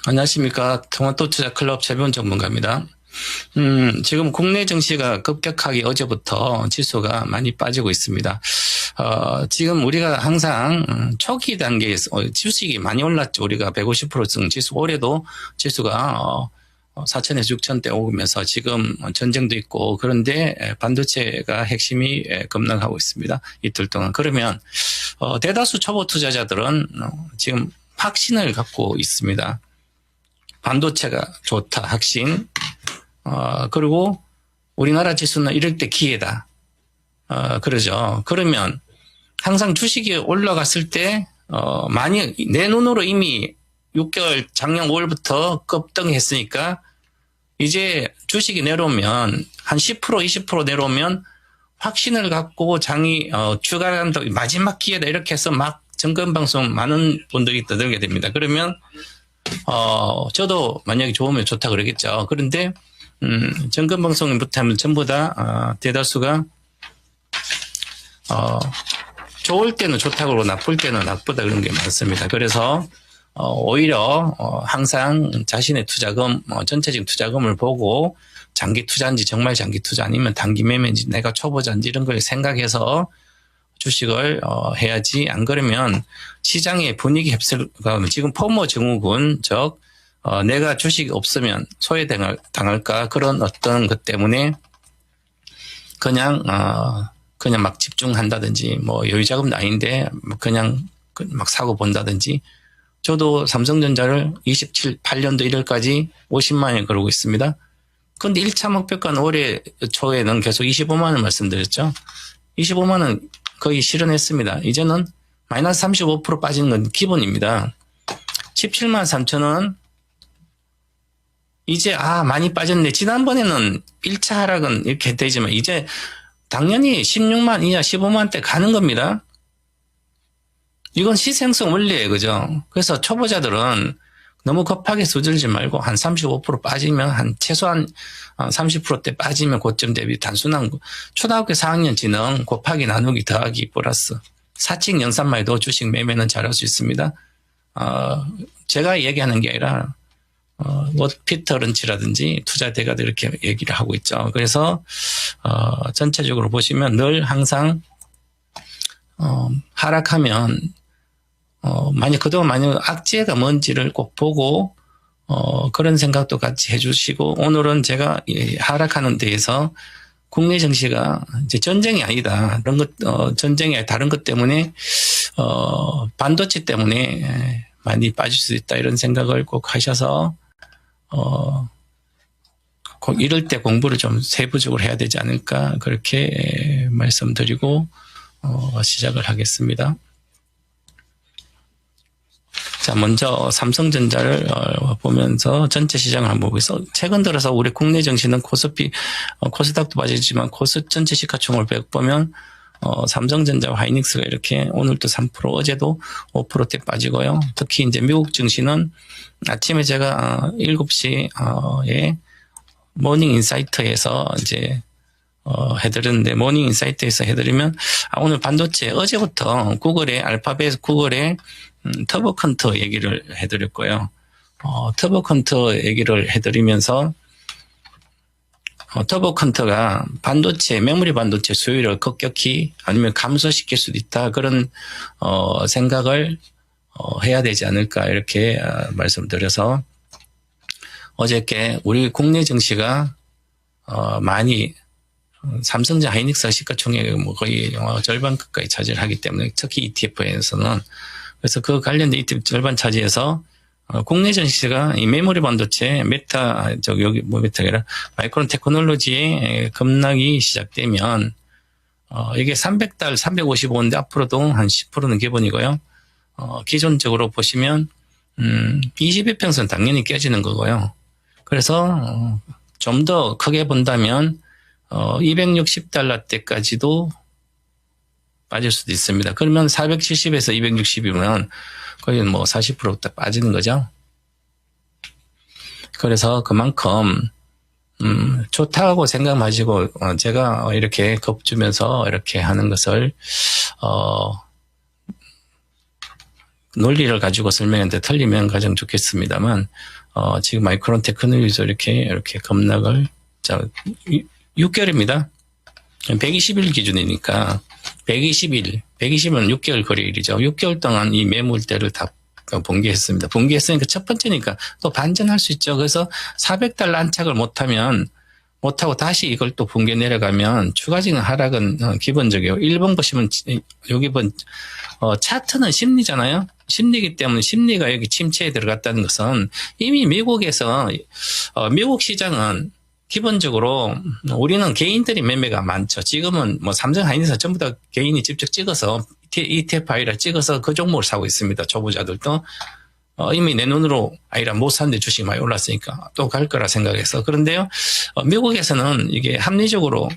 안녕하십니까. 토마토투자클럽 최병훈 전문가입니다. 지금 국내 증시가 급격하게 어제부터 지수가 많이 빠지고 있습니다. 지금 우리가 항상 초기 단계에서 주식이 많이 올랐죠. 우리가 150%등 지수, 올해도 지수가 4천에서 6천대 오면서 지금 전쟁도 있고, 그런데 반도체가 핵심이 급락하고 있습니다. 이틀 동안. 그러면 대다수 초보 투자자들은 지금 확신을 갖고 있습니다. 반도체가 좋다, 확신. 그리고 우리나라 지수는 이럴 때 기회다. 그러죠. 그러면 항상 주식이 올라갔을 때, 많이, 내 눈으로 이미 6개월, 작년 5월부터 급등했으니까, 이제 주식이 내려오면, 한 10%, 20% 내려오면, 확신을 갖고 장이, 추가한다, 마지막 기회다, 이렇게 해서 막 점검방송 많은 분들이 떠들게 됩니다. 그러면, 저도 만약에 좋으면 좋다 그러겠죠. 그런데, 점검방송부터 하면 전부 다, 대다수가, 좋을 때는 좋다고 그러고 나쁠 때는 나쁘다 그런 게 많습니다. 그래서, 오히려, 항상 자신의 투자금, 전체적인 투자금을 보고, 장기 투자인지 정말 장기 투자 아니면 단기 매매인지 내가 초보자인지 이런 걸 생각해서 주식을, 해야지. 안 그러면 시장의 분위기 휩쓸가 지금 포모 증후군, 즉, 내가 주식이 없으면 소외당할까 그런 어떤 것 때문에 그냥 막 집중한다든지, 뭐 여유자금도 아닌데 그냥 막 사고 본다든지. 저도 삼성전자를 8년도 1월까지 50만 원 걸고 있습니다. 그런데 1차 목표가는 올해 초에는 계속 25만 원 말씀드렸죠. 25만 원 거의 실현했습니다. 이제는 마이너스 35% 빠지는 건 기본입니다. 17만 3천 원. 이제 많이 빠졌네. 지난번에는 1차 하락은 이렇게 되지만 이제 당연히 16만 이하 15만 대 가는 겁니다. 이건 시생성 원리예요. 그죠? 그래서 초보자들은 너무 급하게 수들지 말고 한 35% 빠지면 한 최소한 30%대 빠지면 고점 대비 단순한 초등학교 4학년 지능 곱하기 나누기 더하기 플러스 사칙 연산만 해도 주식 매매는 잘할 수 있습니다. 제가 얘기하는 게 아니라 피터 런치라든지 투자대가들 이렇게 얘기를 하고 있죠. 그래서 전체적으로 보시면 늘 항상 하락하면 그동안 만약 악재가 뭔지를 꼭 보고 그런 생각도 같이 해주시고, 오늘은 제가 하락하는 데에서 국내 증시가 이제 전쟁이 아니다. 그런 것 전쟁이 아니라 다른 것 때문에 반도체 때문에 많이 빠질 수 있다 이런 생각을 꼭 하셔서 이럴 때 공부를 좀 세부적으로 해야 되지 않을까 그렇게 말씀드리고 시작을 하겠습니다. 자, 먼저 삼성전자를 보면서 전체 시장을 한번 보겠어. 최근 들어서 우리 국내 증시는 코스닥도 빠지지만 전체 시가총을 보면 삼성전자와 하이닉스가 이렇게 오늘도 3%, 어제도 5%대 빠지고요. 특히 이제 미국 증시는 아침에 제가 7시에 모닝 인사이트에서 이제 해드렸는데, 모닝 인사이트에서 해드리면 오늘 반도체 어제부터 구글의 터보컨터 얘기를 해드렸고요. 터보컨터 얘기를 해드리면서 터보컨터가 메모리 반도체 수요를 급격히 아니면 감소시킬 수도 있다. 그런 생각을 해야 되지 않을까 이렇게 말씀드려서 어저께 우리 국내 증시가 많이 삼성전자 하이닉스 시가총액 거의 절반 가까이 차지를 하기 때문에, 특히 ETF에서는 그래서 그 관련된 ETF 절반 차지해서 국내 증시가 이 메모리 반도체 마이크론 테크놀로지의 급락이 시작되면 이게 300달 355인데 앞으로도 한 10%는 기본이고요. 기존적으로 보시면 20일평선 당연히 깨지는 거고요. 그래서 좀 더 크게 본다면 260달러 때까지도 빠질 수도 있습니다. 그러면 470에서 260이면 거의 40%부터 빠지는 거죠. 그래서 그만큼 좋다고 생각 마시고 제가 이렇게 겁주면서 이렇게 하는 것을 논리를 가지고 설명했는데 틀리면 가장 좋겠습니다만, 지금 마이크론 테크놀로지도 이렇게 급락을, 자, 6개월입니다. 120일 기준이니까, 120은 6개월 거래일이죠. 6개월 동안 이 매물대를 다 붕괴했습니다. 붕괴했으니까 첫 번째니까 또 반전할 수 있죠. 그래서 400달러 안착을 못하고 다시 이걸 또 붕괴 내려가면 추가적인 하락은 기본적이에요. 1번 보시면 여기 차트는 심리잖아요. 심리이기 때문에 심리가 여기 침체에 들어갔다는 것은 이미 미국에서 미국 시장은 기본적으로 우리는 개인들이 매매가 많죠. 지금은 뭐 삼성 하이닉스 전부 다 개인이 직접 찍어서 ETF 아이라 찍어서 그 종목을 사고 있습니다. 초보자들도. 이미 내 눈으로 아니라 못 샀는데 주식이 많이 올랐으니까 또 갈 거라 생각해서. 그런데요, 미국에서는 이게 합리적으로,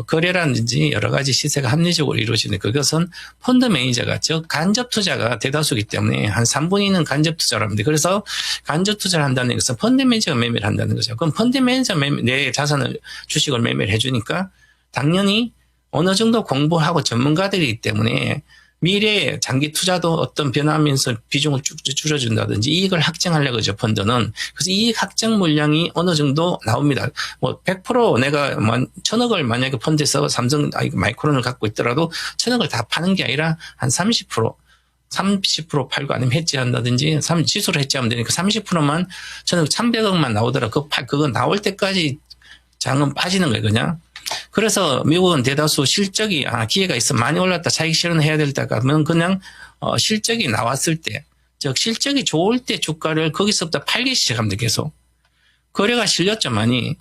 거래라든지 여러 가지 시세가 합리적으로 이루어지는 그것은 펀드 매니저가, 즉, 간접 투자가 대다수이기 때문에 한 3분의 2는 간접 투자를 합니다. 그래서 간접 투자를 한다는 것은 펀드 매니저가 매매를 한다는 거죠. 그럼 펀드 매니저 내 자산을, 주식을 매매를 해주니까 당연히 어느 정도 공부하고 전문가들이기 때문에 미래에 장기 투자도 어떤 변화하면서 비중을 쭉 줄여준다든지 이익을 확정하려고 하죠, 펀드는. 그래서 이익 확정 물량이 어느 정도 나옵니다. 뭐 100% 내가 1,000억을 만약에 펀드에서 삼성 마이크론을 갖고 있더라도 1,000억을 다 파는 게 아니라 한 30% 팔고 아니면 해지한다든지 지수로 해지하면 되니까 30%만 1,000억, 1,300억만 나오더라도 그거 나올 때까지 장은 빠지는 거예요, 그냥. 그래서 미국은 대다수 실적이 기회가 있어 많이 올랐다 차익 실현해야 될 때가 하면 그냥 실적이 나왔을 때, 즉 실적이 좋을 때 주가를 거기서부터 팔기 시작합니다. 계속 거래가 실렸죠 많이.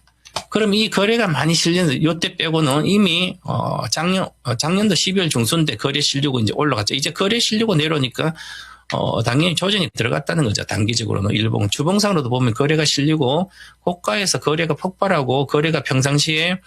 그럼 이 거래가 많이 실리는 요때 빼고는 이미 작년도 12월 중순 때 거래 실리고 이제 올라갔죠. 이제 거래 실리고 내려오니까 당연히 조정이 들어갔다는 거죠. 단기적으로는 일봉, 주봉상으로도 보면 거래가 실리고 고가에서 거래가 폭발하고 거래가 평상시에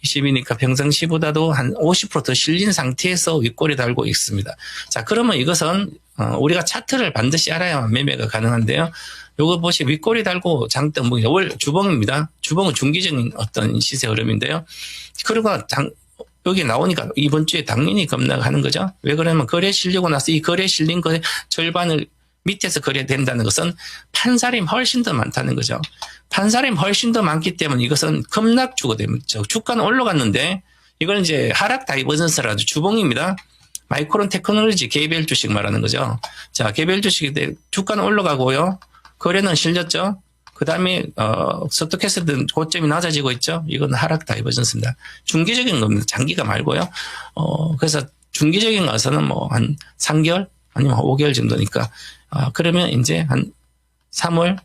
20이니까 평상시보다도 한 50% 더 실린 상태에서 윗골이 달고 있습니다. 자, 그러면 이것은 우리가 차트를 반드시 알아야만 매매가 가능한데요. 요거 보시면 윗골이 달고 장대 월 주봉입니다. 주봉은 중기적인 어떤 시세 흐름인데요. 그리고 여기 나오니까 이번 주에 당연히 급락하는 거죠. 왜 그러냐면 거래 실리고 나서 이 거래 실린 거의 절반을 밑에서 거래된다는 것은 판사림이 훨씬 더 많다는 거죠. 판사림이 훨씬 더 많기 때문에 이것은 급락주가 됩니다. 주가는 올라갔는데 이건 이제 하락 다이버전스라도 주봉입니다. 마이크론 테크놀로지 개별 주식 말하는 거죠. 자, 개별 주식인데 주가는 올라가고요. 거래는 실렸죠. 그 다음에, 스토캐스트는 고점이 낮아지고 있죠. 이건 하락 다이버전스입니다. 중기적인 겁니다. 장기가 말고요. 그래서 중기적인 것은 뭐 한 3개월 아니면 5개월 정도니까, 그러면 이제 한 3월,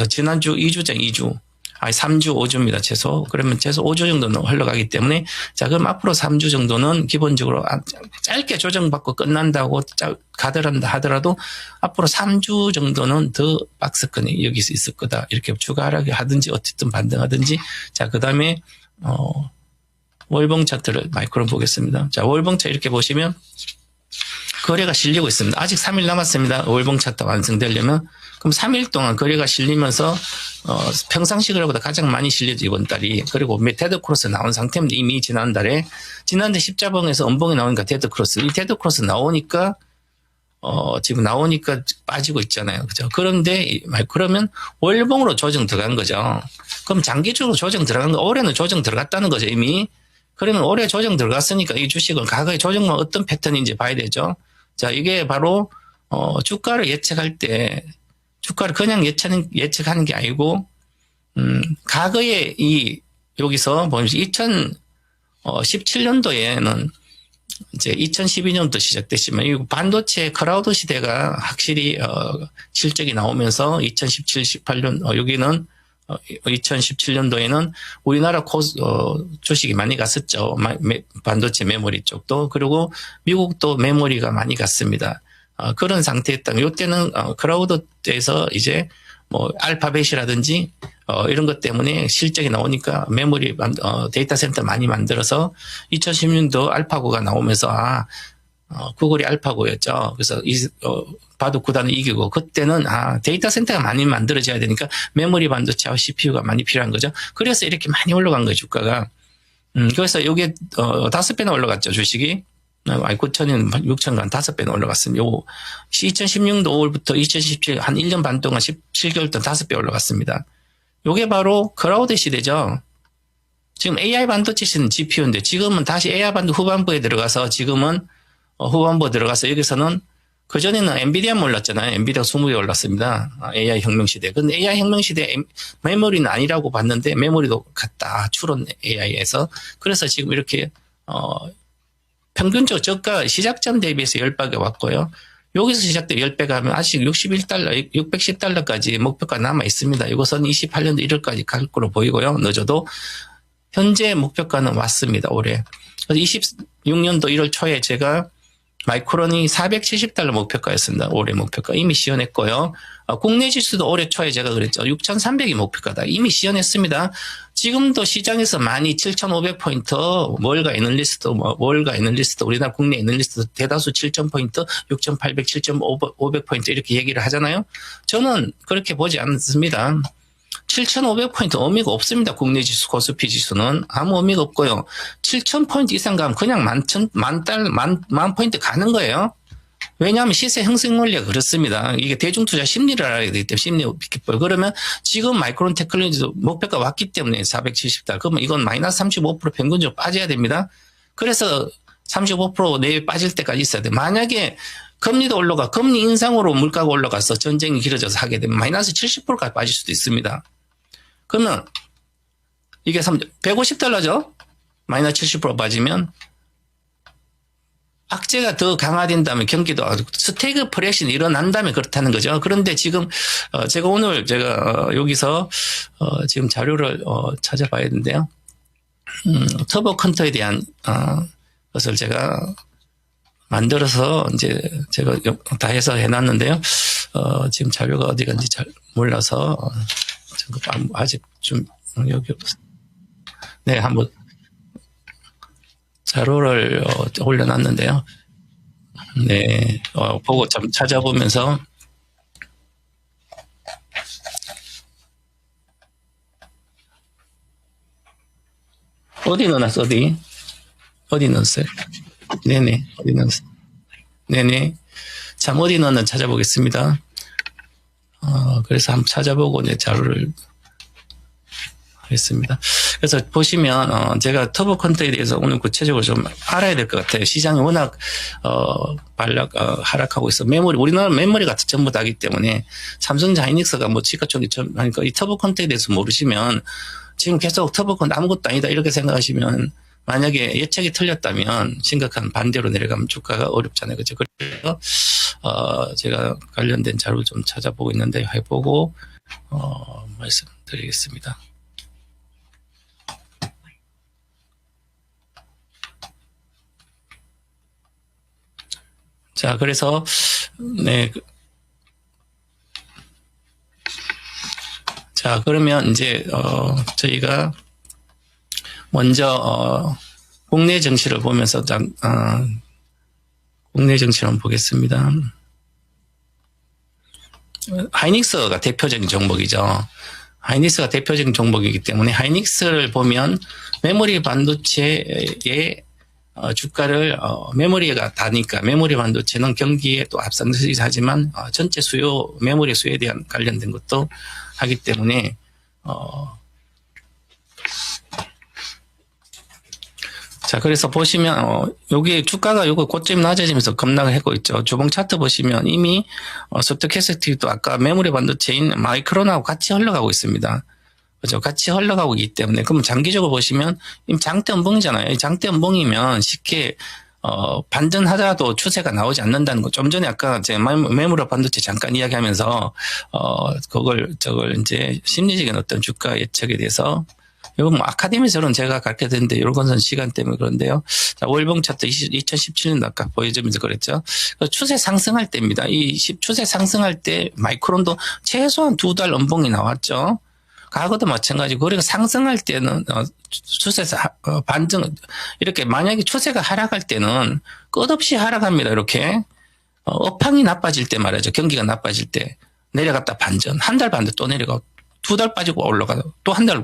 지난주 2주죠, 2주. 3주, 5주입니다, 최소. 그러면 최소 5주 정도는 흘러가기 때문에, 자, 그럼 앞으로 3주 정도는 기본적으로 짧게 조정받고 끝난다고 가더란다 하더라도 앞으로 3주 정도는 더 박스권이 여기서 있을 거다. 이렇게 추가 하락을 하든지 어쨌든 반등하든지. 자, 그 다음에, 월봉 차트를 마이크론 보겠습니다. 자, 월봉 차트 이렇게 보시면 거래가 실리고 있습니다. 아직 3일 남았습니다. 월봉 차트 완성되려면. 그럼 3일 동안 거래가 실리면서 평상시 거래보다 가장 많이 실리죠, 이번 달이. 그리고 테드 크로스 나온 상태입니다. 이미 지난달에 십자봉에서 음봉이 나오니까 테드 크로스. 이 테드 크로스 나오니까 지금 나오니까 빠지고 있잖아요. 그죠? 그런데 그러면 월봉으로 조정 들어간 거죠. 그럼 장기적으로 조정 들어간 거, 올해는 조정 들어갔다는 거죠, 이미. 그러면 올해 조정 들어갔으니까 이 주식은 과거의 조정은 어떤 패턴인지 봐야 되죠. 자, 이게 바로 주가를 예측할 때 주가를 그냥 예측하는 게 아니고, 과거에 여기서 보면 2017년도에는 이제 2012년도 시작됐지만, 이 반도체 클라우드 시대가 확실히, 실적이 나오면서 2017, 18년, 여기는 2017년도에는 우리나라 주식이 많이 갔었죠. 반도체 메모리 쪽도. 그리고 미국도 메모리가 많이 갔습니다. 그런 상태였다. 요때는 클라우드에서 이제 뭐 알파벳이라든지 이런 것 때문에 실적이 나오니까 메모리 데이터 센터 많이 만들어서 2010년도 알파고가 나오면서 구글이 알파고였죠. 그래서 바둑 구단을 이기고 그때는 데이터 센터가 많이 만들어져야 되니까 메모리 반도체와 CPU가 많이 필요한 거죠. 그래서 이렇게 많이 올라간 거예요, 주가가. 그래서 이게 5배나 올라갔죠, 주식이. 아니, 9천원, 6천간 5배는 올라갔습니다. 요, 2016년 5월부터 2017, 한 1년 반 동안 17개월 동안 5배 올라갔습니다. 요게 바로 클라우드 시대죠. 지금 AI 반도체 시대는 GPU인데 지금은 다시 AI 반도체 후반부에 들어가서 지금은 후반부에 들어가서 여기서는 그전에는 엔비디아 올랐잖아요. 엔비디아 20배 올랐습니다. AI 혁명 시대. 근데 AI 혁명 시대 메모리는 아니라고 봤는데 메모리도 같다. 추론 AI에서. 그래서 지금 이렇게 평균적 저가 시작점 대비해서 10배가 왔고요. 여기서 시작돼 10배가 하면 아직 61달러, 610달러까지 목표가 남아 있습니다. 이것은 28년도 1월까지 갈 거로 보이고요. 늦어도. 현재 목표가는 왔습니다. 올해. 그래서 26년도 1월 초에 제가 마이크론이 470달러 목표가였습니다. 올해 목표가. 이미 시연했고요. 국내 지수도 올해 초에 제가 그랬죠. 6,300이 목표가다. 이미 시연했습니다. 지금도 시장에서 많이 7,500포인트, 월가 애널리스트, 우리나라 국내 애널리스트 대다수 7,000포인트, 6,800, 7,500포인트 이렇게 얘기를 하잖아요. 저는 그렇게 보지 않습니다. 7,500포인트 의미가 없습니다. 국내 지수, 코스피 지수는 아무 의미가 없고요. 7,000포인트 이상 가면 그냥 만 포인트 가는 거예요. 왜냐하면 시세 형성 원리가 그렇습니다. 이게 대중투자 심리를 알아야 되기 때문에 심리 비법을. 그러면 지금 마이크론 테크놀로지도 목표가 왔기 때문에 470달러. 그러면 이건 마이너스 35% 평균적으로 빠져야 됩니다. 그래서 35% 내외 빠질 때까지 있어야 돼. 만약에 금리도 올라가, 금리 인상으로 물가가 올라가서 전쟁이 길어져서 하게 되면 마이너스 70%까지 빠질 수도 있습니다. 그러면 이게 150달러죠? 마이너스 70% 빠지면 악재가 더 강화된다면 경기도 스태그 프레션이 일어난다면 그렇다는 거죠. 그런데 지금 제가 오늘 여기서 지금 자료를 찾아봐야 되는데요. 터보 컨터에 대한 것을 제가 만들어서 이제 제가 다 해서 해놨는데요. 지금 자료가 어디 간지 잘 몰라서 아직 좀 여기 네, 한번 자료를 올려놨는데요. 네, 보고 좀 찾아보면서 어디 넣어놨어? 어디 넣었어요? 네네, 어디 넣었어? 네네, 참 어디 넣었나 찾아보겠습니다. 그래서 한번 찾아보고 이제 자료를 하겠습니다. 그래서 보시면 제가 터보 컨트에 대해서 오늘 구체적으로 좀 알아야 될 것 같아요. 시장이 워낙 하락하고 있어. 우리나라 메모리가 전부 다기 때문에 삼성전자 하이닉스가 뭐 시가총액 하니까 이 터보 컨트에 대해서 모르시면 지금 계속 터보 컨트 아무것도 아니다 이렇게 생각하시면 만약에 예측이 틀렸다면 심각한 반대로 내려가면 주가가 어렵잖아요. 그죠? 그래서 제가 관련된 자료를 좀 찾아보고 있는데 해보고 말씀드리겠습니다. 자, 그래서 네. 자, 그러면 이제 저희가 먼저 국내 증시를 보면서 국내 증시를 한번 보겠습니다. 하이닉스가 대표적인 종목이죠. 하이닉스가 대표적인 종목이기 때문에 하이닉스를 보면 메모리 반도체의 주가를 메모리가 다니까 메모리 반도체는 경기에 또 앞서기도 하지만 전체 수요 메모리 수요에 대한 관련된 것도 하기 때문에 자, 그래서 보시면 여기 주가가 요거 고점 낮아지면서 급락을 하고 있죠. 주봉 차트 보시면 이미 스토캐스틱도 아까 메모리 반도체인 마이크론하고 같이 흘러가고 있습니다. 그죠? 같이 흘러가고 있기 때문에 그럼 장기적으로 보시면 장대 음봉이잖아요. 장대 음봉이면 쉽게 반전하더라도 추세가 나오지 않는다는 거. 좀 전에 아까 제 메모리 반도체 잠깐 이야기하면서 저걸 이제 심리적인 어떤 주가 예측에 대해서 이건 뭐 아카데미에서는 제가 가르쳐 드렸는데 이런 것은 시간 때문에 그런데요. 자, 월봉 차트 2017년 아까 보여주면서 그랬죠. 추세 상승할 때입니다. 이 추세 상승할 때 마이크론도 최소한 2달 음봉이 나왔죠. 과거도 마찬가지고, 그리고 상승할 때는, 추세에서, 반등, 이렇게 만약에 추세가 하락할 때는 끝없이 하락합니다, 이렇게. 업황이 나빠질 때 말이죠. 경기가 나빠질 때. 내려갔다 반전. 한 달 반대 또 내려가고, 2달 빠지고 올라가고 또 한 달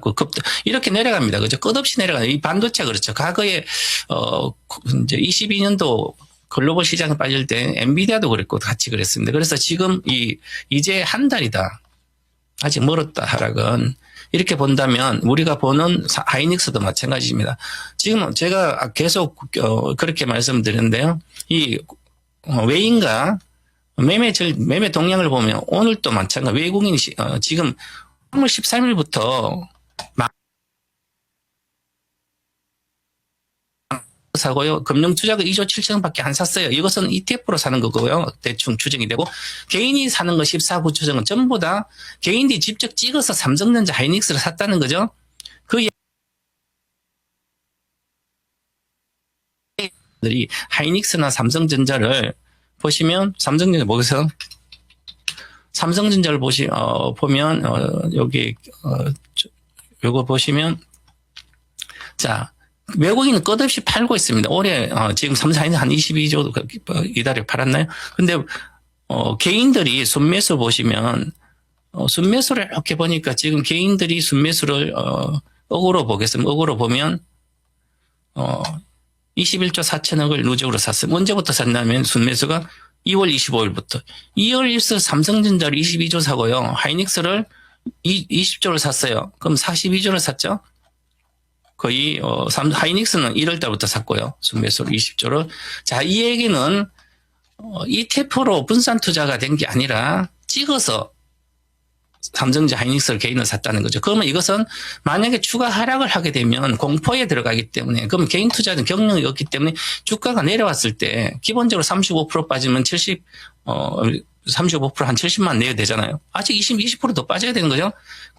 이렇게 내려갑니다. 그죠? 끝없이 내려가는 이 반도체 그렇죠. 과거에 이제 22년도 글로벌 시장에 빠질 때 엔비디아도 그랬고 같이 그랬습니다. 그래서 지금 이제 한 달이다. 아직 멀었다 하락은. 이렇게 본다면 우리가 보는 하이닉스도 마찬가지입니다. 지금 제가 계속 그렇게 말씀드렸는데요. 이 외인가 매매 동향을 보면 오늘도 마찬가지 외국인이 지금 3월 13일부터 사고요. 금융투자가 2조 7천원밖에 안 샀어요. 이것은 ETF로 사는 거고요. 대충 추정이 되고 개인이 사는 거 14, 9천원 전부 다 개인들이 직접 찍어서 삼성전자 하이닉스를 샀다는 거죠. 그 들이 하이닉스나 삼성전자를 보시면 삼성전자 뭐겠어요? 삼성전자를 보면 여기 요거 보시면 자. 외국인은 끝없이 팔고 있습니다. 올해 지금 3, 4년 한 22조 이달에 팔았나요? 근데 개인들이 순매수 보시면 순매수를 이렇게 보니까 지금 개인들이 순매수를 억으로 보겠습니다. 억으로 보면 21조 4천억을 누적으로 샀어요. 언제부터 샀냐면 순매수가 2월 25일부터 2월 1일 삼성전자를 22조 사고요. 하이닉스를 20조를 샀어요. 그럼 42조를 샀죠? 거의 하이닉스는 1월 달부터 샀고요. 순매수로 20조를. 자, 이 얘기는 ETF로 분산 투자가 된 게 아니라 찍어서 삼성전자 하이닉스를 개인을 샀다는 거죠. 그러면 이것은 만약에 추가 하락을 하게 되면 공포에 들어가기 때문에 그럼 개인 투자는 경력이 없기 때문에 주가가 내려왔을 때 기본적으로 35% 빠지면 35%한 70만 내야 되잖아요. 아직 20% 빠져야 되는 거죠.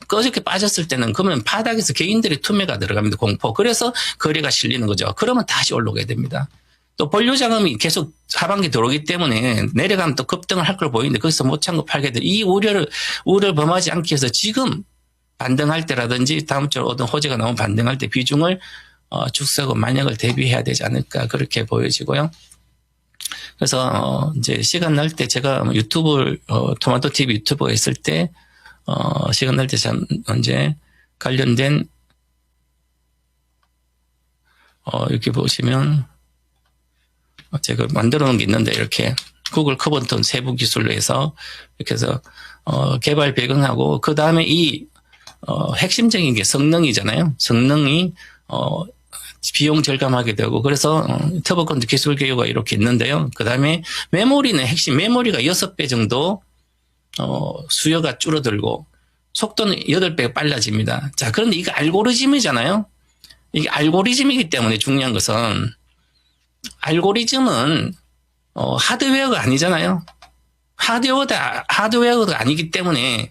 그저께 빠졌을 때는 그러면 바닥에서 개인들의 투매가 들어갑니다. 공포. 그래서 거래가 실리는 거죠. 그러면 다시 올라오게 됩니다. 또 본료 자금이 계속 하반기 들어오기 때문에 내려가면 또 급등을 할 걸 보이는데 거기서 못 참고 팔게 돼. 이 우려를 범하지 않기 위해서 지금 반등할 때라든지 다음 주에 어떤 호재가 나오면 반등할 때 비중을 축소하고 만약을 대비해야 되지 않을까 그렇게 보여지고요. 그래서 이제 시간 날 때 제가 유튜브 토마토 TV 유튜브에 있을 때 시간 날 때 참 언제 관련된 이렇게 보시면 제가 만들어 놓은 게 있는데 이렇게 구글 커버턴 세부 기술로 해서 이렇게 해서 개발 배경하고 그 다음에 이 핵심적인 게 성능이잖아요. 성능이 비용 절감하게 되고 그래서 터보컨트 기술 개요가 이렇게 있는데요. 그 다음에 메모리는 핵심 메모리가 6배 정도 수요가 줄어들고 속도는 8배가 빨라집니다. 자, 그런데 이거 알고리즘이잖아요. 이게 알고리즘이기 때문에 중요한 것은 알고리즘은 하드웨어가 아니잖아요. 하드웨어가 아니기 때문에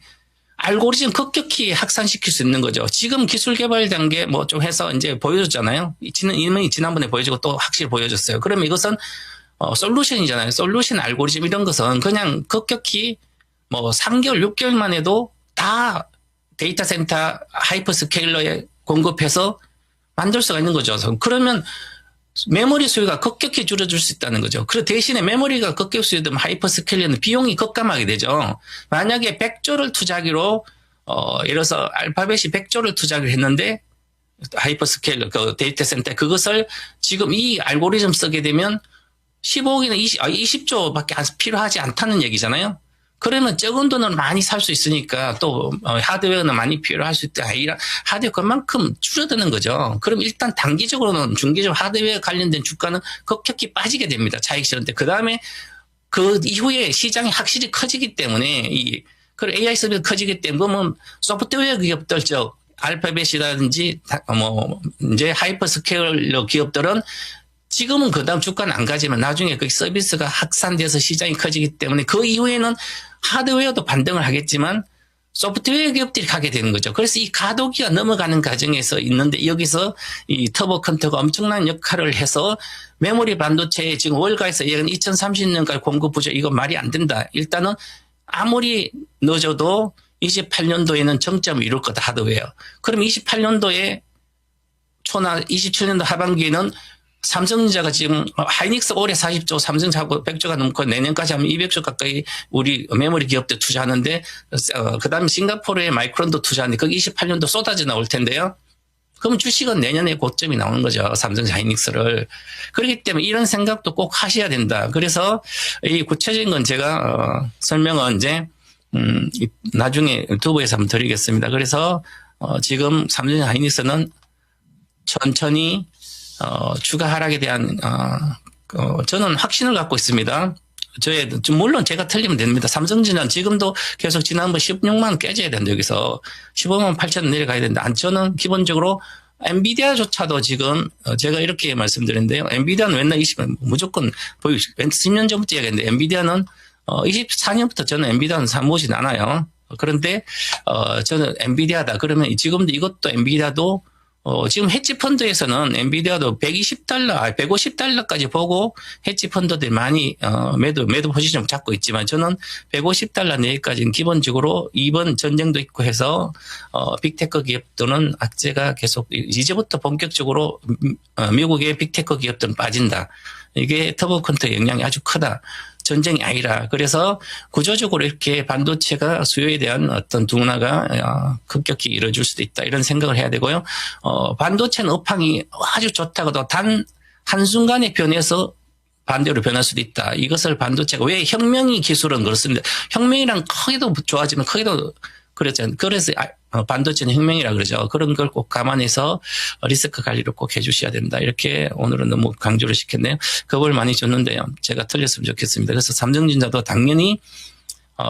알고리즘 급격히 확산시킬 수 있는 거죠. 지금 기술 개발 단계 뭐 좀 해서 이제 보여줬잖아요. 이미 지난번에 보여주고 또 확실히 보여줬어요. 그러면 이것은 솔루션이잖아요. 솔루션 알고리즘 이런 것은 그냥 급격히 뭐 3개월, 6개월만 해도 다 데이터 센터 하이퍼스케일러에 공급해서 만들 수가 있는 거죠. 그러면 메모리 수요가 급격히 줄어들 수 있다는 거죠. 그 대신에 메모리가 급격히 수요되면 하이퍼스케일러는 비용이 급감하게 되죠. 만약에 100조를 투자하기로 예를 들어서 알파벳이 100조를 투자를 했는데 하이퍼스케일러 그 데이터 센터 그것을 지금 이 알고리즘 쓰게 되면 15억이나 20조밖에 필요하지 않다는 얘기잖아요. 그러면 적은 돈으로 많이 살 수 있으니까 또 하드웨어는 많이 필요할 수 있다. 하드웨어 그만큼 줄어드는 거죠. 그럼 일단 단기적으로는 중기적으로 하드웨어 관련된 주가는 급격히 빠지게 됩니다. 차익 실현 때. 그 다음에 그 이후에 시장이 확실히 커지기 때문에 그 AI 서비스 커지기 때문에 그러면 소프트웨어 기업들 즉 알파벳이라든지 뭐 이제 하이퍼스케일러 기업들은 지금은 그 다음 주가는 안 가지만 나중에 그 서비스가 확산돼서 시장이 커지기 때문에 그 이후에는 하드웨어도 반등을 하겠지만 소프트웨어 기업들이 가게 되는 거죠. 그래서 이 가도기가 넘어가는 과정에서 있는데 여기서 이 터보 컨트가 엄청난 역할을 해서 메모리 반도체에 지금 월가에서 얘는 2030년까지 공급 부족 이거 말이 안 된다. 일단은 아무리 늦어도 28년도에는 정점을 이룰 거다 하드웨어. 그럼 28년도에 초나 27년도 하반기에는 삼성전자가 지금 하이닉스 올해 40조, 삼성하고 100조가 넘고 내년까지 하면 200조 가까이 우리 메모리 기업들 투자하는데, 그다음에 싱가포르에 마이크론도 투자하는데 거기 28년도 쏟아져 나올 텐데요. 그럼 주식은 내년에 고점이 나오는 거죠. 삼성 하이닉스를. 그렇기 때문에 이런 생각도 꼭 하셔야 된다. 그래서 이 구체적인 건 제가 설명은 이제 나중에 유튜브에서 한번 드리겠습니다. 그래서 지금 삼성 하이닉스는 천천히 주가 하락에 대한 저는 확신을 갖고 있습니다. 물론 제가 틀리면 됩니다. 삼성전자는 지금도 계속 지난번 16만 원 깨져야 된다. 여기서 15만 8천 원 내려가야 된다. 저는 기본적으로 엔비디아조차도 지금 제가 이렇게 말씀드렸는데요. 엔비디아는 맨날 무조건 10년 전부터 이야기했는데 엔비디아는 24년부터 저는 엔비디아는 사모진 않아요. 그런데 저는 엔비디아다. 그러면 지금도 이것도 엔비디아도 지금 헤지펀드에서는 엔비디아도 150달러까지 보고 헤지펀드들이 많이 매도 포지션을 잡고 있지만 저는 150달러 내외까지는 기본적으로 이번 전쟁도 있고 해서 빅테크 기업들은 악재가 계속 이제부터 본격적으로 미국의 빅테크 기업들은 빠진다. 이게 터보컨트의 영향이 아주 크다. 전쟁이 아니라. 그래서 구조적으로 이렇게 반도체가 수요에 대한 어떤 둔화가 급격히 이루어질 수도 있다. 이런 생각을 해야 되고요. 반도체는 업황이 아주 좋다고도 단 한순간에 변해서 반대로 변할 수도 있다. 이것을 반도체가 왜 혁명이 기술은 그렇습니다. 혁명이란 크게도 좋아지면 크게도 그랬잖아요. 그래서 반도체는 혁명이라 그러죠. 그런 걸 꼭 감안해서 리스크 관리를 꼭 해주셔야 된다. 이렇게 오늘은 너무 강조를 시켰네요. 겁을 많이 줬는데요. 제가 틀렸으면 좋겠습니다. 그래서 삼성전자도 당연히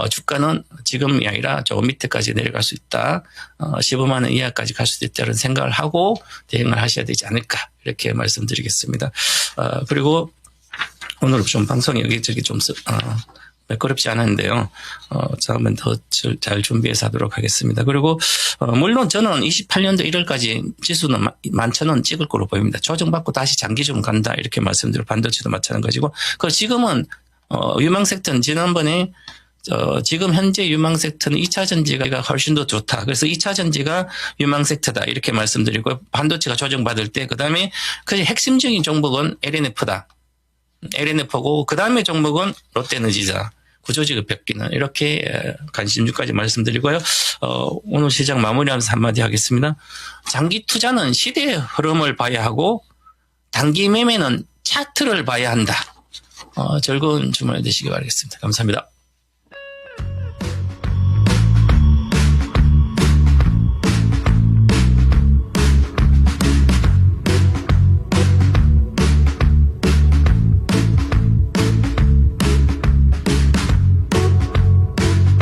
주가는 지금이 아니라 저 밑에까지 내려갈 수 있다. 15만 원 이하까지 갈 수도 있다는 생각을 하고 대응을 하셔야 되지 않을까. 이렇게 말씀드리겠습니다. 그리고 오늘 좀 방송이 여기저기 좀 매끄럽지 않았는데요. 한번 더 잘 준비해서 하도록 하겠습니다. 그리고 물론 저는 28년도 1월까지 지수는 11,000원 찍을 거로 보입니다. 조정받고 다시 장기적으로 간다 이렇게 말씀드리고 반도체도 마찬가지고. 그 지금은 유망 섹터는 지난번에 지금 현재 유망 섹터는 2차 전지가 훨씬 더 좋다. 그래서 2차 전지가 유망 섹터다 이렇게 말씀드리고 반도체가 조정받을 때 그다음에 그 핵심적인 종목은 LNF다. LNF고 그 다음에 종목은 롯데에너지자. 구조직의 뺏기는 이렇게 관심주까지 말씀드리고요. 오늘 시장 마무리하면서 한마디 하겠습니다. 장기 투자는 시대의 흐름을 봐야 하고 단기 매매는 차트를 봐야 한다. 즐거운 주말 되시기 바라겠습니다. 감사합니다.